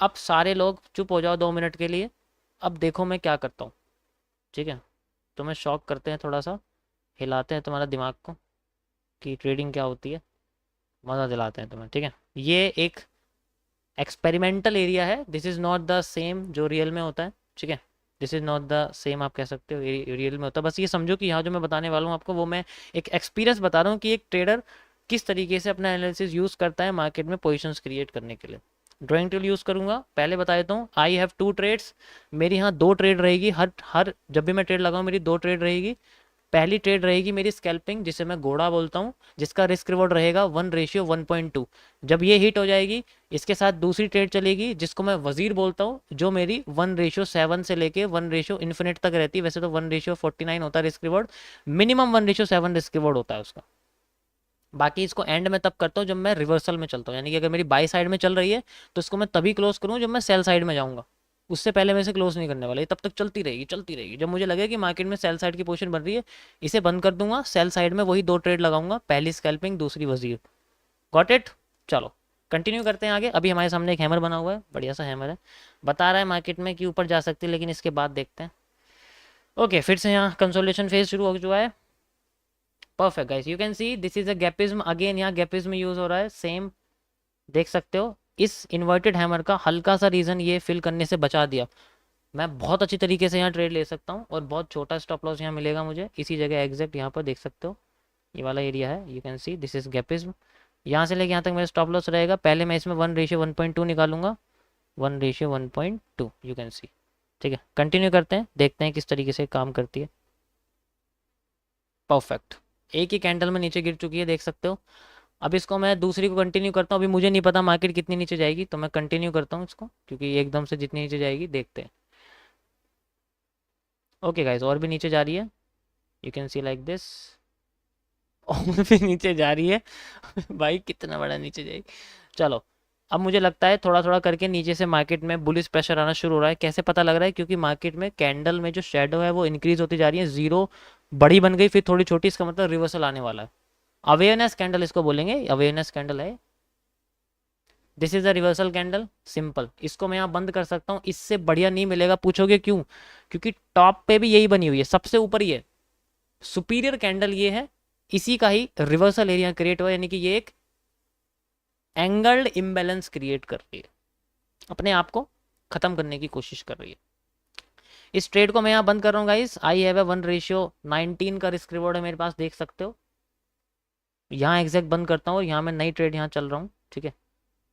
अब सारे लोग चुप हो जाओ 2 मिनट के लिए। अब देखो मैं क्या करता हूँ, ठीक है। तुम्हें शॉक करते हैं, थोड़ा सा हिलाते हैं तुम्हारा दिमाग को कि ट्रेडिंग क्या होती है, मज़ा दिलाते हैं तुम्हें, ठीक है। ये एक एक्सपेरिमेंटल एरिया है, this is not the same जो रियल में होता है, ठीक है। This is not the same, आप कह सकते हो रियल में होता है। बस ये समझो कि यहाँ जो मैं बताने वाला हूँ आपको, वो मैं एक एक्सपीरियंस बता रहा हूँ कि एक ट्रेडर किस तरीके से अपना एनालिसिस यूज़ करता है मार्केट में पोजिशंस क्रिएट करने के लिए। ड्राइंग टूल यूज़ करूँगा, पहले बता देता हूँ। आई हैव 2 ट्रेड्स, मेरी यहाँ 2 ट्रेड रहेगी, हर हर जब भी मैं ट्रेड लगाऊँ मेरी 2 ट्रेड रहेगी। पहली ट्रेड रहेगी मेरी स्कैल्पिंग, जिसे मैं घोड़ा बोलता हूँ, जिसका रिस्क रिवॉर्ड रहेगा 1:1.2। जब ये हिट हो जाएगी, इसके साथ दूसरी ट्रेड चलेगी जिसको मैं वजीर बोलता हूँ, जो मेरी 1:7 से लेके 1:इन्फिनिट तक रहती है। वैसे तो 1:49 होता है risk reward, minimum 1:7 risk reward होता है उसका। बाकी इसको एंड में तब करता हूँ जब मैं रिवर्सल में चलता हूँ, यानी कि अगर मेरी बाई साइड में चल रही है तो इसको मैं तभी क्लोज करूँ जब मैं सेल साइड में जाऊँगा। उससे पहले मैं इसे क्लोज नहीं करने वाला, ये तब तक चलती रहेगी चलती रहेगी। जब मुझे लगे कि मार्केट में सेल साइड की पोजीशन बन रही है, इसे बंद कर दूंगा, सेल साइड में वही 2 ट्रेड लगाऊंगा, पहली स्कैल्पिंग दूसरी वजीर। Got it. चलो कंटिन्यू करते हैं आगे। अभी हमारे सामने एक हैमर बना हुआ है, बढ़िया सा हैमर है, बता रहा है मार्केट में कि ऊपर जा सकती है, लेकिन इसके बाद देखते हैं। ओके, फिर से यहाँ कंसोलिडेशन फेज शुरू हो चुका है। Perfect guys, you can see this is a gapism. Again यहाँ गैपिज्म यूज हो रहा है, सेम देख सकते हो। इस इन्वर्टेड हैमर का हल्का सा रीजन ये फिल करने से बचा दिया। मैं बहुत अच्छी तरीके से यहाँ ट्रेड ले सकता हूँ, और बहुत छोटा स्टॉप लॉस यहाँ मिलेगा मुझे इसी जगह एग्जैक्ट यहाँ पर, देख सकते हो ये वाला एरिया है, you can see this is gapism. यहाँ से लेके यहाँ तक मेरा स्टॉप लॉस रहेगा। पहले मैं इसमें 1:1.2 निकालूंगा, 1:1.2, यू कैन सी। ठीक है, कंटिन्यू करते हैं, देखते हैं किस तरीके से काम करती है। परफेक्ट, एक ही कैंडल में नीचे गिर चुकी है, देख सकते हो। अब इसको मैं दूसरी को कंटिन्यू करता हूँ। अभी मुझे नहीं पता मार्केट कितनी नीचे जाएगी, तो मैं कंटिन्यू करता हूँ इसको, क्योंकि एकदम से जितनी नीचे जाएगी देखते हैं। ओके गाइस, और भी नीचे जा रही है, you can see like this, और भी नीचे जा रही है। भाई कितना बड़ा नीचे जाएगी। चलो, अब मुझे लगता है थोड़ा थोड़ा करके नीचे से मार्केट में बुलिश प्रेशर आना शुरू हो रहा है। कैसे पता लग रहा है? क्योंकि मार्केट में कैंडल में जो शेडो है वो इंक्रीज होती जा रही है। जीरो बड़ी बन गई, फिर थोड़ी छोटी, इसका मतलब रिवर्सल आने वाला है। अवेयरनेस कैंडल इसको बोलेंगे, अवेयरनेस कैंडल है। This is a reversal candle, simple. इसको मैं यहाँ बंद कर सकता हूँ, इससे बढ़िया नहीं मिलेगा। पूछोगे क्यों? क्योंकि टॉप पे भी यही बनी हुई है, सबसे ऊपर ही है, सुपीरियर कैंडल ये है, इसी का ही रिवर्सल एरिया क्रिएट हुआ, यानी कि ये एक एंगल्ड इम्बैलेंस क्रिएट कर रही है, अपने आप को खत्म करने की कोशिश कर रही है। इस ट्रेड को मैं यहाँ बंद कर रहा हूँ गाइस। आई हैव ए 1:19 का रिस्क रिवॉर्ड है मेरे पास, देख सकते हो। यहाँ एग्जैक्ट बंद करता हूँ, और यहाँ मैं नई ट्रेड यहाँ चल रहा हूँ, ठीक है।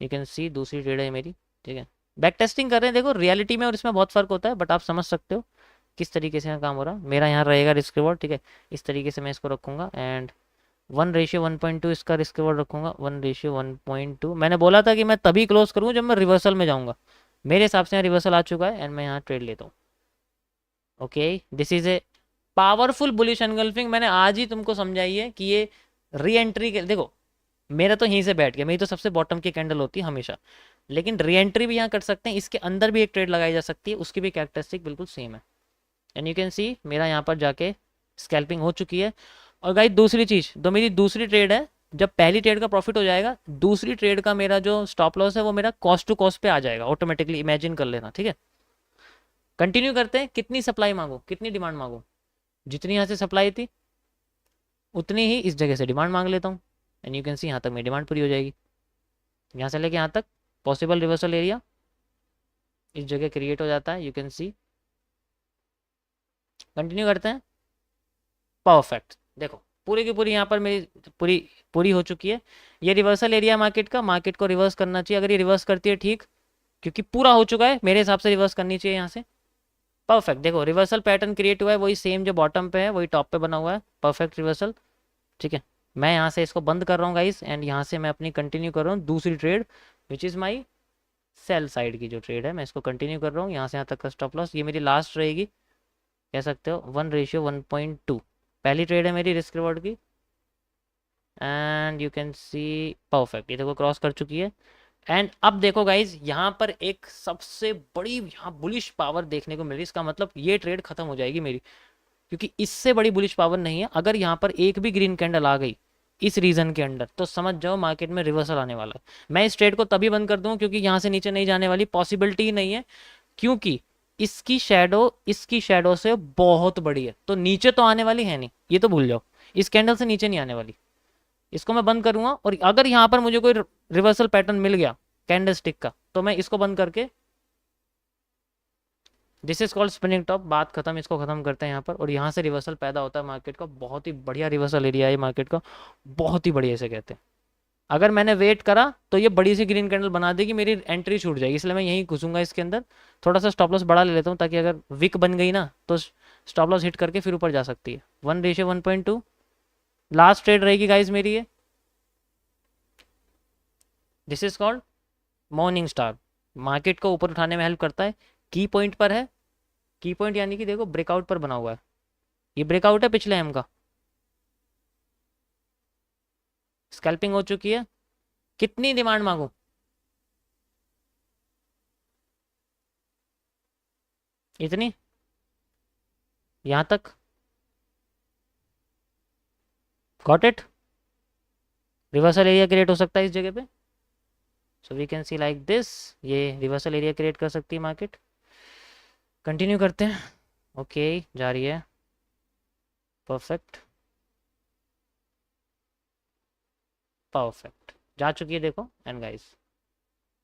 यू कैन सी दूसरी ट्रेड है मेरी, ठीक है। बैक टेस्टिंग कर रहे हैं, देखो रियलिटी में और इसमें बहुत फर्क होता है, बट आप समझ सकते हो किस तरीके से यहाँ काम हो रहा है। मेरा यहाँ रहेगा रिस्क रिवॉर्ड, ठीक है। इस तरीके से मैं इसको रखूंगा, एंड 1:1.2 इसका रिस्क रिवॉर्ड रखूंगा, 1:1.2। मैंने बोला था कि मैं तभी क्लोज करूँ जब मैं रिवर्सल में जाऊँगा। मेरे हिसाब से यहाँ रिवर्सल आ चुका है, एंड मैं यहाँ ट्रेड लेता हूँ। Okay, this is a powerful bullish engulfing. मैंने आज ही तुमको समझाई है कि ये री एंट्री के, देखो मेरा तो यहीं से बैठ गया, मेरी तो सबसे बॉटम की कैंडल होती है हमेशा, लेकिन री एंट्री भी यहाँ कर सकते हैं, इसके अंदर भी एक ट्रेड लगाई जा सकती है, उसकी भी कैरेक्टरिस्टिक बिल्कुल सेम है। एंड यू कैन सी मेरा यहाँ पर जाके स्कैल्पिंग हो चुकी है। और गाइस दूसरी चीज़, तो मेरी दूसरी ट्रेड है, जब पहली ट्रेड का प्रॉफिट हो जाएगा, दूसरी ट्रेड का मेरा जो स्टॉप लॉस है वो मेरा कॉस्ट टू कॉस्ट पे आ जाएगा ऑटोमेटिकली, इमेजिन कर लेना, ठीक है। कंटिन्यू करते हैं। कितनी सप्लाई मांगो, कितनी डिमांड मांगो? जितनी यहाँ से सप्लाई थी उतनी ही इस जगह से डिमांड मांग लेता हूँ, एंड यू कैन सी यहाँ तक मेरी डिमांड पूरी हो जाएगी। यहाँ से लेके यहाँ तक पॉसिबल रिवर्सल एरिया इस जगह क्रिएट हो जाता है, यू कैन सी। कंटिन्यू करते हैं। परफेक्ट, देखो पूरी की पूरी यहाँ पर मेरी पूरी पूरी हो चुकी है। ये रिवर्सल एरिया मार्केट का, मार्केट को रिवर्स करना चाहिए। अगर ये रिवर्स करती है ठीक, क्योंकि पूरा हो चुका है, मेरे हिसाब से रिवर्स करनी चाहिए यहाँ से। परफेक्ट, देखो रिवर्सल पैटर्न क्रिएट हुआ है, वही सेम जो बॉटम पे है वही टॉप पे बना हुआ है, परफेक्ट रिवर्सल, ठीक है। मैं यहाँ से इसको बंद कर रहा हूँ गाइस, एंड यहाँ से मैं अपनी कंटिन्यू कर रहा हूँ दूसरी trade, which is my sell side की जो ट्रेड है, मैं इसको कंटिन्यू कर रहा हूँ। यहाँ से यहाँ तक का स्टॉप लॉस, ये मेरी लास्ट रहेगी, कह सकते हो 1:1.2। पहली ट्रेड है मेरी रिस्क रिवॉर्ड की, and you can see perfect, ये देखो क्रॉस कर चुकी है। एंड अब देखो गाइज, यहाँ पर एक सबसे बड़ी यहाँ बुलिश पावर देखने को मिल रही है। इसका मतलब ये ट्रेड खत्म हो जाएगी मेरी, क्योंकि इससे बड़ी बुलिश पावर नहीं है। अगर यहाँ पर एक भी ग्रीन कैंडल आ गई इस रीजन के अंडर, तो समझ जाओ मार्केट में रिवर्सल आने वाला है। मैं इस ट्रेड को तभी बंद कर दूं क्योंकि यहाँ से नीचे नहीं जाने वाली पॉसिबिलिटी ही नहीं है, क्योंकि इसकी शेडो से बहुत बड़ी है, तो नीचे तो आने वाली है नहीं, ये तो भूल जाओ, इस कैंडल से नीचे नहीं आने वाली। इसको मैं बंद करूंगा और अगर यहाँ पर मुझे कोई रिवर्सल पैटर्न मिल गया कैंडल स्टिक का, तो मैं इसको बंद करके, this is called spinning top, बात खत्म, इसको खत्म करते हैं यहाँ पर। और यहाँ से रिवर्सल पैदा होता है मार्केट का, बहुत ही बढ़िया रिवर्सल एरिया है मार्केट का, बहुत ही बढ़िया इसे कहते हैं। अगर मैंने वेट करा तो ये बड़ी सी ग्रीन कैंडल बना देगी, मेरी एंट्री छूट जाएगी, इसलिए मैं यहीं घुसूंगा इसके अंदर। थोड़ा सा स्टॉप लॉस बढ़ा ले लेता हूँ ताकि अगर विक बन गई ना तो स्टॉप लॉस हिट करके फिर ऊपर जा सकती है। 1:1.2 लास्ट ट्रेड रहेगी गाइज मेरी ये। This is called morning star, market को ऊपर उठाने में हेल्प करता है। की पॉइंट पर है, की पॉइंट यानी कि देखो ब्रेकआउट पर बना हुआ है, ये ब्रेकआउट है पिछले एम का, स्कैल्पिंग हो चुकी है। कितनी डिमांड मांगू? इतनी, यहां तक, got it. Reversal area create हो सकता है इस जगह पे, so we can see like this, ये रिवर्सल एरिया क्रिएट कर सकती है मार्केट। कंटिन्यू करते हैं, ओके जा रही है, परफेक्ट परफेक्ट जा चुकी है देखो। एंड गाइस,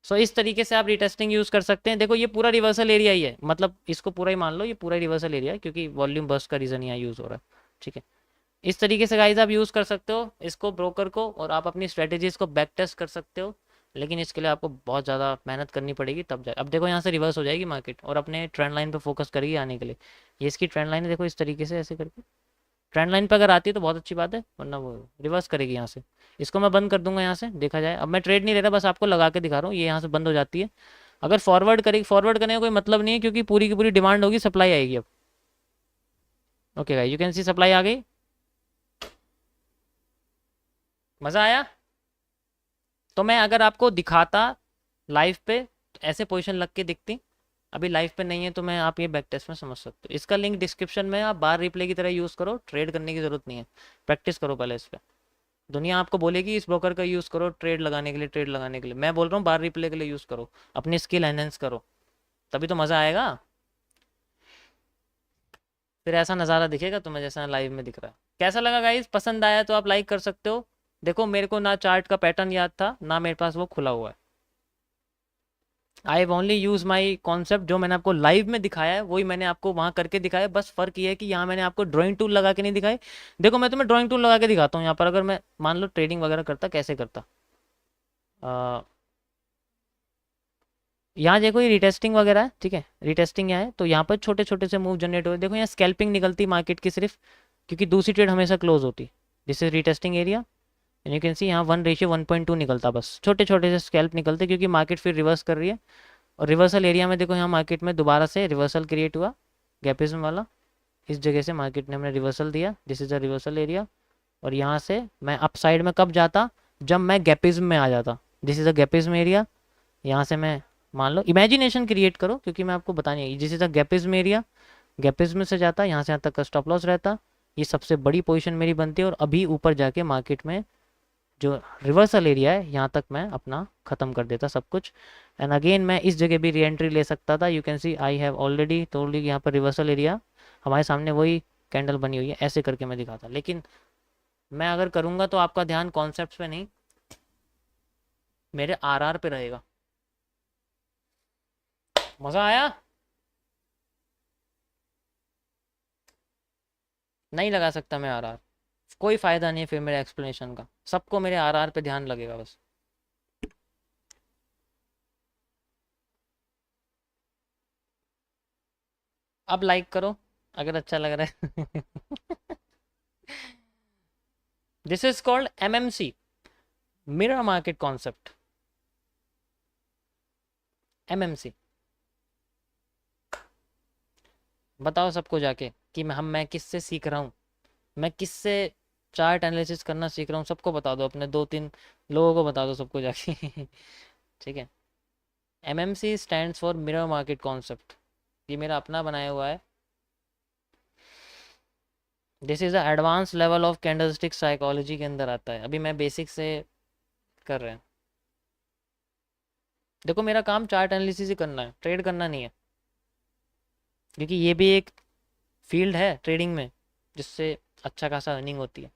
सो इस तरीके से आप रिटेस्टिंग यूज कर सकते हैं। देखो ये पूरा रिवर्सल एरिया ही है, मतलब इसको पूरा ही मान लो, ये पूरा रिवर्सल एरिया है क्योंकि वॉल्यूम बस्ट का रीजन यहाँ यूज हो रहा है, ठीक है। इस तरीके से गाइज आप यूज़ कर सकते हो इसको, ब्रोकर को, और आप अपनी स्ट्रेटेजीज को बैक टेस्ट कर सकते हो, लेकिन इसके लिए आपको बहुत ज़्यादा मेहनत करनी पड़ेगी तब जाए। अब देखो यहाँ से रिवर्स हो जाएगी मार्केट और अपने ट्रेंड लाइन पे फोकस करेगी आने के लिए। ये इसकी ट्रेंड लाइन है, देखो इस तरीके से ऐसे करके ट्रेंड लाइन पे अगर आती है तो बहुत अच्छी बात है, वरना वो रिवर्स करेगी यहाँ से। इसको मैं बंद कर दूंगा यहाँ से, देखा जाए। अब मैं ट्रेड नहीं ले रहा, बस आपको लगा के दिखा रहा हूँ, ये यहाँ से बंद हो जाती है। अगर फॉरवर्ड करेगी, फॉरवर्ड करने का कोई मतलब नहीं है क्योंकि पूरी की पूरी डिमांड होगी, सप्लाई आएगी अब। ओके भाई, यू कैन सी सप्लाई आ गई। मज़ा आया? तो मैं अगर आपको दिखाता लाइव पे तो ऐसे पोजीशन लग के दिखती, अभी लाइव पे नहीं है तो मैं, आप ये बैक टेस्ट में समझ सकते हो। इसका लिंक डिस्क्रिप्शन में, आप बार रिप्ले की तरह यूज़ करो, ट्रेड करने की ज़रूरत नहीं है, प्रैक्टिस करो पहले इस पर। दुनिया आपको बोलेगी इस ब्रोकर का यूज़ करो ट्रेड लगाने के लिए, ट्रेड लगाने के लिए, मैं बोल रहा हूँ बार रिप्ले के लिए यूज़ करो, अपनी स्किल एनहेंस करो, तभी तो मज़ा आएगा। फिर ऐसा नज़ारा दिखेगा तुम्हें जैसा लाइव में दिख रहा है। कैसा लगा गाइज? पसंद आया तो आप लाइक कर सकते हो। देखो मेरे को ना चार्ट का पैटर्न याद था, ना मेरे पास वो खुला हुआ है। I have only use my concept, जो मैंने आपको लाइव में दिखाया है वही मैंने आपको वहां करके दिखाया। बस फर्क ये है कि यहाँ मैंने आपको ड्राइंग टूल लगा के नहीं दिखाई। देखो मैं तुम्हें ड्राइंग टूल लगा के दिखाता हूँ यहाँ पर, अगर मैं मान लो ट्रेडिंग वगैरह करता, कैसे करता। यहाँ देखो ये रिटेस्टिंग वगैरह है, ठीक है, रिटेस्टिंग यहाँ है, तो यहाँ पर छोटे छोटे से मूव जनरेट हुए। देखो यहाँ स्कैल्पिंग निकलती मार्केट की सिर्फ, क्योंकि दूसरी ट्रेड हमेशा क्लोज होती। This is retesting area and you can सी यहाँ 1:1.2 निकलता, बस छोटे छोटे से स्कैल्प निकलते क्योंकि मार्केट फिर रिवर्स कर रही है। और रिवर्सल एरिया में देखो यहाँ मार्केट में दोबारा से रिवर्सल क्रिएट हुआ, गैपिज्म वाला, इस जगह से मार्केट ने हमने रिवर्सल दिया, this is a reversal area. और यहाँ से मैं अप साइड में कब जाता, जब मैं गैपिज्म में आ जाता, दिस इज अ गैपिज्म एरिया। यहाँ से मैं, मान लो इमेजिनेशन क्रिएट करो क्योंकि मैं आपको बतानी है, दिस इज अ गैपिज्म एरिया, गैपिज्म से जाता यहाँ से यहाँ तक का स्टॉप लॉस रहता, ये सबसे बड़ी पोजीशन मेरी बनती है। और अभी ऊपर जाके मार्केट में जो रिवर्सल एरिया है यहाँ तक मैं अपना ख़त्म कर देता सब कुछ। एंड अगेन मैं इस जगह भी री एंट्री ले सकता था। You can C I have already told you, यहाँ पर रिवर्सल एरिया हमारे सामने वही कैंडल बनी हुई है, ऐसे करके मैं दिखाता। लेकिन मैं अगर करूँगा तो आपका ध्यान कॉन्सेप्ट पे नहीं, मेरे आरआर पे रहेगा। मज़ा आया? नहीं लगा सकता मैं आरआर, कोई फ़ायदा नहीं है फिर मेरे एक्सप्लेनेशन का, सबको मेरे आरआर पे ध्यान लगेगा बस। अब लाइक करो अगर अच्छा लग रहा है। This is called MMC, mirror market concept, MMC. बताओ सबको जाके कि मैं किससे सीख रहा हूँ, मैं किससे चार्ट एनालिसिस करना सीख रहा हूँ, सबको बता दो, अपने 2-3 लोगों को बता दो सबको जाके। ठीक है, MMC stands for mirror market concept, ये मेरा अपना बनाया हुआ है। This is a advance level of candlestick psychology के अंदर आता है, अभी मैं बेसिक से कर रहे हैं। देखो मेरा काम चार्ट एनालिसिस ही करना है, ट्रेड करना नहीं है, क्योंकि ये भी एक फील्ड है ट्रेडिंग में जिससे अच्छा खासा अर्निंग होती है।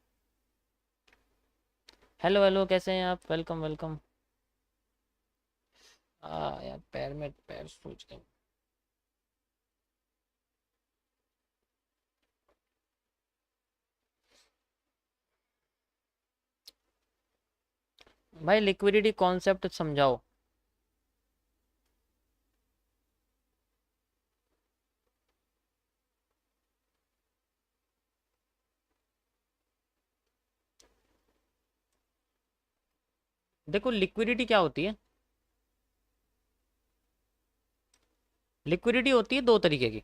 हेलो हेलो, कैसे हैं आप? Welcome welcome. यार पैर में पैर सूज गए। भाई लिक्विडिटी कॉन्सेप्ट समझाओ। देखो लिक्विडिटी क्या होती है? लिक्विडिटी होती है दो तरीके की।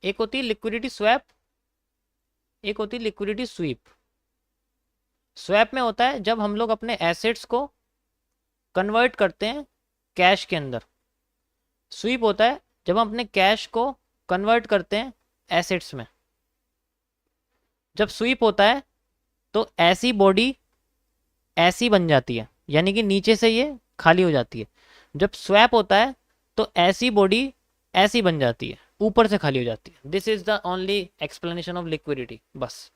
एक होती है लिक्विडिटी स्वैप, एक होती है लिक्विडिटी स्वीप। स्वैप में होता है जब हम लोग अपने एसेट्स को कन्वर्ट करते हैं कैश के अंदर। स्वीप होता है जब हम अपने कैश को कन्वर्ट करते हैं एसेट्स में। जब स्वीप होता है तो ऐसी बॉडी ऐसी बन जाती है, यानी कि नीचे से ये खाली हो जाती है। जब स्वैप होता है तो ऐसी बॉडी ऐसी बन जाती है, ऊपर से खाली हो जाती है। This is the only explanation of liquidity, बस।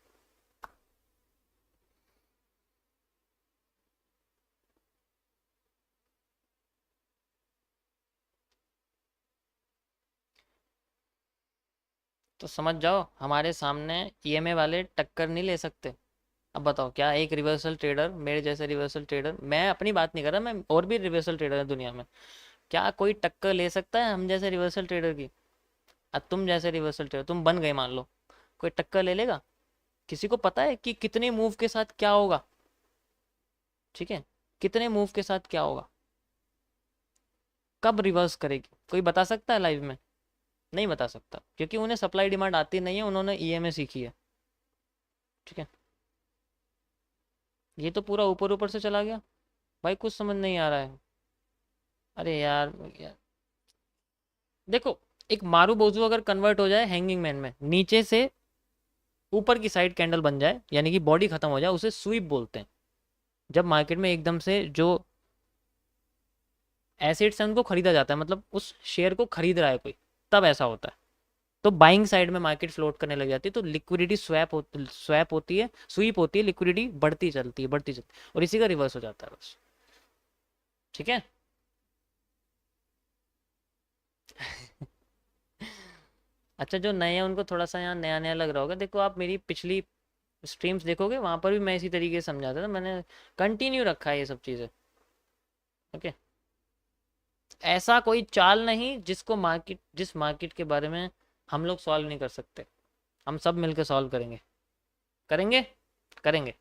तो समझ जाओ, हमारे सामने ईएमए वाले टक्कर नहीं ले सकते। अब बताओ, क्या एक रिवर्सल ट्रेडर, मेरे जैसे रिवर्सल ट्रेडर, मैं अपनी बात नहीं कर रहा, मैं और भी रिवर्सल ट्रेडर है दुनिया में, क्या कोई टक्कर ले सकता है हम जैसे रिवर्सल ट्रेडर की? अब तुम जैसे रिवर्सल ट्रेडर तुम बन गए मान लो, कोई टक्कर ले लेगा? किसी को पता है कि कितने मूव के साथ क्या होगा? ठीक है, कितने मूव के साथ क्या होगा, कब रिवर्स करेगी, कोई बता सकता है लाइव में? नहीं बता सकता, क्योंकि उन्हें सप्लाई डिमांड आती नहीं है, उन्होंने ईएमए सीखी है। ठीक है, ये तो पूरा ऊपर ऊपर से चला गया भाई, कुछ समझ नहीं आ रहा है। अरे यार देखो, एक मारू बोझू अगर कन्वर्ट हो जाए हैंगिंग मैन में, नीचे से ऊपर की साइड कैंडल बन जाए, यानी कि बॉडी खत्म हो जाए, उसे स्वीप बोलते हैं। जब मार्केट में एकदम से जो एसेट्स हैं उनको खरीदा जाता है, मतलब उस शेयर को खरीद रहा है कोई, तब ऐसा होता है। तो बाइंग साइड में मार्केट फ्लोट करने लग जाती है, तो लिक्विडिटी स्वैप होती है, स्वीप होती है, लिक्विडिटी बढ़ती चलती है, बढ़ती चलती है, और इसी का रिवर्स हो जाता है बस। ठीक है। अच्छा, जो नए हैं उनको थोड़ा सा यहाँ नया नया लग रहा होगा। देखो आप मेरी पिछली स्ट्रीम्स देखोगे, वहां पर भी मैं इसी तरीके से समझाता था, मैंने कंटिन्यू रखा है ये सब चीज़ें। ओके, ऐसा कोई चाल नहीं जिस मार्केट के बारे में हम लोग सॉल्व नहीं कर सकते। हम सब मिलकर सॉल्व करेंगे, करेंगे, करेंगे।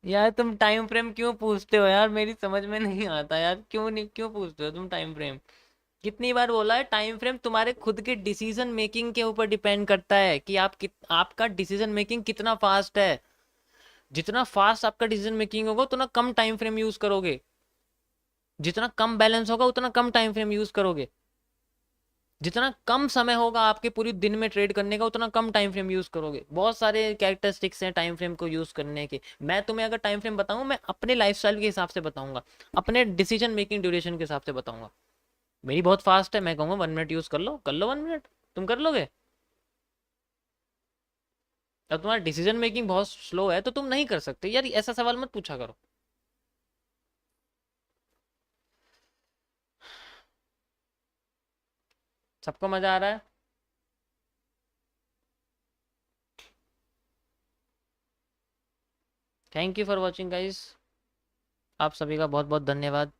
यार तुम टाइम फ्रेम क्यों पूछते हो यार, मेरी समझ में नहीं आता यार, क्यों नहीं, क्यों पूछते हो तुम टाइम फ्रेम? कितनी बार बोला है, टाइम फ्रेम तुम्हारे खुद के डिसीजन मेकिंग के ऊपर डिपेंड करता है कि आपका डिसीजन मेकिंग कितना फास्ट है। जितना फास्ट आपका डिसीजन मेकिंग होगा उतना कम टाइम फ्रेम यूज करोगे, जितना कम बैलेंस होगा उतना कम टाइम फ्रेम यूज करोगे, जितना कम समय होगा आपके पूरी दिन में ट्रेड करने का उतना कम टाइम फ्रेम यूज करोगे। बहुत सारे कैरेक्टरिस्टिक्स हैं टाइम फ्रेम को यूज करने के। मैं तुम्हें अगर टाइम फ्रेम बताऊं, मैं अपने लाइफस्टाइल के हिसाब से बताऊंगा, अपने डिसीजन मेकिंग ड्यूरेशन के हिसाब से बताऊंगा। मेरी बहुत फास्ट है, मैं कहूंगा 1 मिनट यूज कर लो, कर लो 1 मिनट। तुम कर लोगे? अब तुम्हारा डिसीजन मेकिंग बहुत स्लो है तो तुम नहीं कर सकते यार, ऐसा सवाल मत पूछा करो। सबको मजा आ रहा है? Thank you for watching guys, आप सभी का बहुत बहुत धन्यवाद।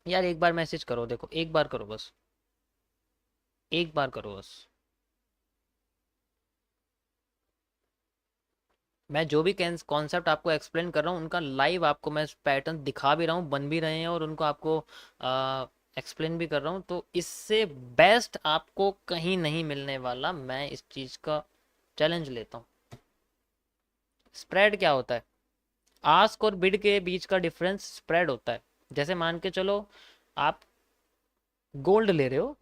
यार एक बार मैसेज करो, देखो एक बार करो बस। एक बार करो बस। मैं जो भी कॉन्सेप्ट आपको एक्सप्लेन कर रहा हूँ उनका लाइव आपको मैं पैटर्न दिखा भी रहा हूँ, बन भी रहे हैं, और उनको आपको एक्सप्लेन भी कर रहा हूँ। तो इससे बेस्ट आपको कहीं नहीं मिलने वाला, मैं इस चीज़ का चैलेंज लेता हूँ। स्प्रेड क्या होता है? आस्क और बिड के बीच का डिफरेंस स्प्रेड होता है। जैसे मान के चलो आप गोल्ड ले रहे हो,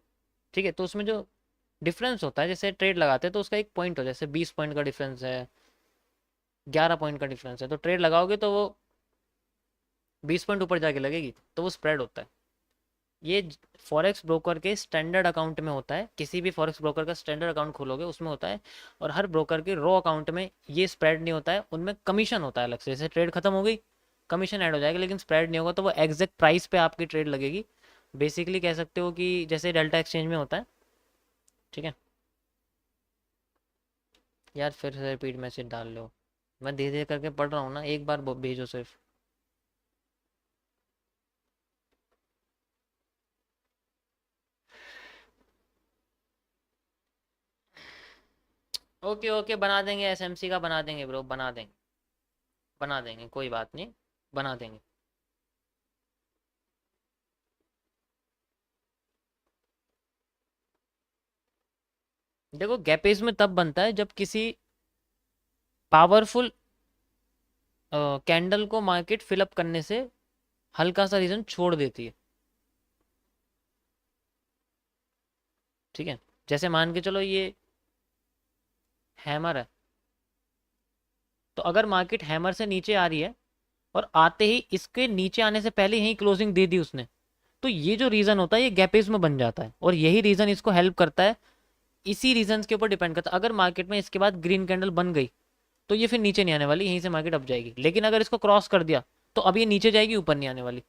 ठीक है, तो उसमें जो डिफरेंस होता है, जैसे ट्रेड लगाते हैं तो उसका एक पॉइंट हो, जैसे 20 पॉइंट का डिफरेंस है, 11 पॉइंट का डिफरेंस है, तो ट्रेड लगाओगे तो वो 20 पॉइंट ऊपर जाके लगेगी, तो वो स्प्रेड होता है। ये फॉरेक्स ब्रोकर के स्टैंडर्ड अकाउंट में होता है, किसी भी फॉरेक्स ब्रोकर का स्टैंडर्ड अकाउंट खोलोगे उसमें होता है। और हर ब्रोकर के रो अकाउंट में ये स्प्रेड नहीं होता है, उनमें कमीशन होता है अलग से। जैसे ट्रेड खत्म हो गई, कमीशन ऐड हो जाएगा, लेकिन स्प्रेड नहीं होगा, तो वो एग्जैक्ट प्राइस पे आपकी ट्रेड लगेगी। बेसिकली कह सकते हो कि जैसे डेल्टा एक्सचेंज में होता है, ठीक है। यार फिर से रिपीट मैसेज डाल लो, मैं धीरे धीरे करके पढ़ रहा हूँ ना, एक बार भेजो सिर्फ। ओके ओके, बना देंगे, एसएमसी का बना देंगे ब्रो, बना देंगे, बना देंगे, कोई बात नहीं, बना देंगे। देखो गैपेज में तब बनता है जब किसी पावरफुल कैंडल को मार्केट फिलअप करने से हल्का सा रीजन छोड़ देती है, ठीक है। जैसे मान के चलो ये हैमर है, तो अगर मार्केट हैमर से नीचे आ रही है और आते ही इसके नीचे आने से पहले यही क्लोजिंग दे दी उसने, तो ये जो रीजन होता है ये गैपेज में बन जाता है, और यही रीजन इसको हेल्प करता है। इसी रीजन के ऊपर डिपेंड करता है। अगर मार्केट में इसके बाद ग्रीन कैंडल बन गई तो ये फिर नीचे नहीं आने वाली, यहीं से मार्केट अप जाएगी। लेकिन अगर इसको क्रॉस कर दिया तो अब ये नीचे जाएगी, ऊपर नहीं आने वाली।